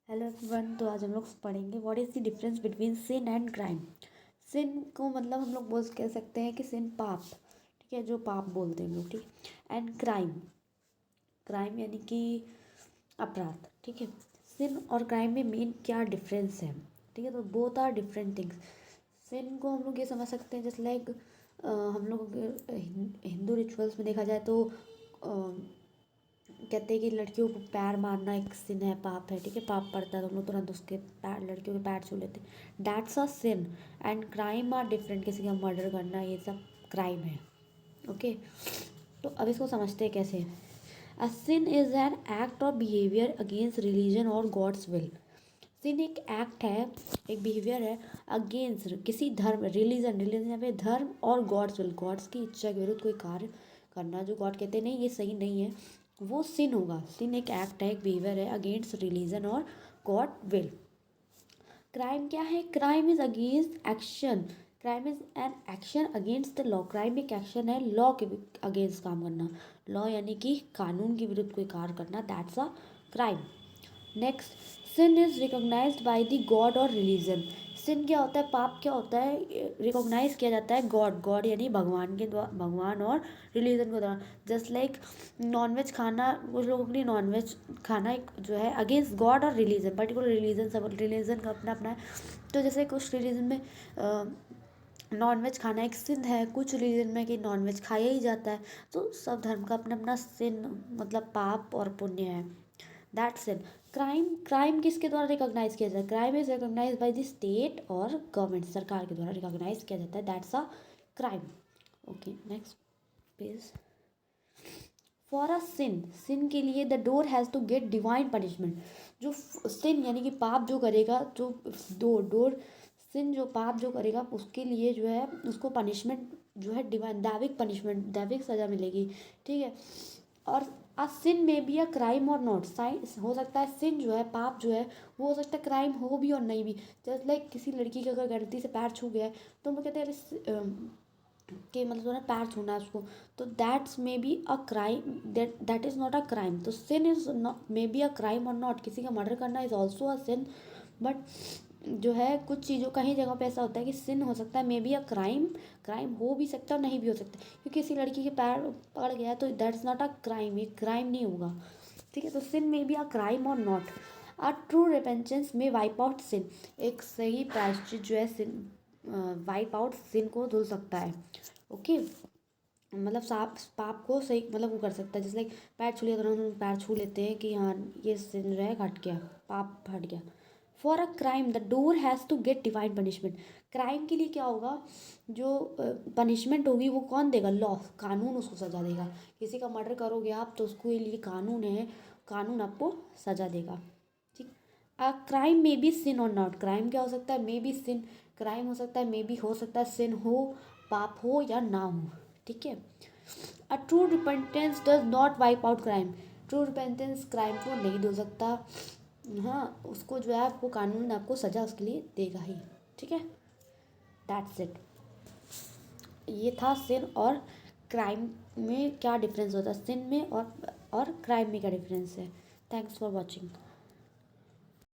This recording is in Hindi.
Hello everyone. तो आज हम लोग पढ़ेंगे what is the difference between sin and crime. Sin को मतलब हम लोग बोल कह सकते हैं कि सिन पाप, ठीक है, जो पाप बोलते हैं हम लोग, ठीक। एंड क्राइम, क्राइम यानी कि अपराध, ठीक है। सिन और क्राइम में मेन क्या डिफरेंस है, ठीक है। तो बोथ आर डिफरेंट थिंग्स। सिन को हम लोग ये समझ सकते हैं जैसे लाइक हम लोग हिंदू रिचुअल्स में देखा जाए तो कहते हैं कि लड़कियों को पैर मारना एक सिन है, पाप है, ठीक है, पाप पड़ता है तो हम लोग तुरंत उसके पैर, लड़कियों के पैर छू लेते हैं। That's a sin. And crime are different, किसी का मर्डर करना ये सब क्राइम है, ओके। तो अब इसको समझते हैं कैसे। अ सिन इज एन एक्ट और बिहेवियर अगेंस्ट रिलीजन और गॉड्स विल। सिन एक एक्ट है, एक बिहेवियर है अगेंस्ट किसी धर्म, रिलीजन, रिलीजन यहाँ पे धर्म, और गॉड्स विल, गॉड्स की इच्छा के विरुद्ध कोई कार्य करना जो गॉड कहते हैं नहीं ये सही नहीं है, वो सिन होगा। सिन एक एक्ट है, एक बिहेवियर है अगेंस्ट रिलीजन और गॉड विल। क्राइम क्या है? Crime is against action, crime is an action against the law. Crime एक एक्शन है लॉ के अगेंस्ट काम करना, लॉ यानी कि कानून के विरुद्ध कोई कार्य करना, that's a crime. Next, sin is recognized by the God और रिलीजन। सिन क्या होता है, पाप क्या होता है, रिकॉग्नाइज किया जाता है गॉड, गॉड यानी भगवान के द्वारा, भगवान और रिलीजन के द्वारा। जस्ट लाइक नॉनवेज खाना, कुछ लोगों के लिए नॉनवेज खाना एक जो है अगेंस्ट गॉड और रिलीजन, पर्टिकुलर रिलीजन, सब रिलीजन का अपना अपना है। तो जैसे कुछ रिलीजन में नॉनवेज खाना एक सिन है, कुछ रिलीजन में कि नॉनवेज खाया ही जाता है। तो सब धर्म का अपना अपना सिन, मतलब पाप और पुण्य है, दैट्स इट। क्राइम, क्राइम किसके द्वारा रिकॉग्नाइज किया जाता है? Crime is recognise by the state और गवर्नमेंट, सरकार के द्वारा रिकॉग्नाइज किया जाता है, that's a crime. Okay, next page. For a sin, sin के लिए the doer has to get divine punishment. जो सिन यानी कि पाप जो करेगा, जो डोर सिन, जो पाप जो करेगा उसके लिए जो है उसको पनिशमेंट जो है डिवाइन, दैविक पनिशमेंट, दैविक सज़ा मिलेगी, ठीक है। और अ सिन में बी अ क्राइम और नॉट, साइंस हो सकता है सिन जो है, पाप जो है वो हो सकता है क्राइम हो भी और नहीं भी। जस्ट लाइक किसी लड़की का अगर गलती से पैर छू गया है तो हम लोग कहते हैं कि मतलब ना पैर छूना है उसको, तो that's may be a crime, that is not a crime. तो sin is may be a crime और नॉट, किसी का मर्डर करना is also a sin. But जो है कुछ चीज़ों कहीं जगह पे ऐसा होता है कि सिन हो सकता है, मे बी अ क्राइम, क्राइम हो भी सकता है और नहीं भी हो सकता, क्योंकि किसी लड़की के पैर पकड़ गया है तो दैट्स नॉट अ क्राइम, ये क्राइम नहीं होगा, ठीक है। तो सिन मे बी अ क्राइम और नॉट। अ ट्रू रिपेंटेंस में वाइप आउट सिन, एक सही प्रायश्चित जो है सिन, वाइप आउट सिन को धुल सकता है, ओके। मतलब साप पाप को सही मतलब वो कर सकता है, जैसे लाइक पैर छू लिया तो हम पैर छू लेते हैं कि हाँ ये सिन जो है हट गया, पाप हट गया। For a crime the doer has to get divine punishment. Crime के लिए क्या होगा, जो पनिशमेंट होगी वो कौन देगा? लॉ, कानून उसको सज़ा देगा। किसी का मर्डर करोगे आप तो उसके लिए कानून है, कानून आपको सज़ा देगा, ठीक। A crime may be seen और नॉट, क्राइम क्या हो सकता है? मे बी सिन, क्राइम हो सकता है, मे बी हो सकता है सिन हो, पाप हो या ना हो, ठीक है। A true repentance does not wipe out crime, true repentance crime को नहीं धो सकता, हाँ उसको जो है आपको कानून आपको सज़ा उसके लिए देगा ही, ठीक है, दैट्स इट। ये था सिन और क्राइम में क्या डिफरेंस होता है, सिन में और क्राइम में क्या डिफरेंस है। Thanks for watching.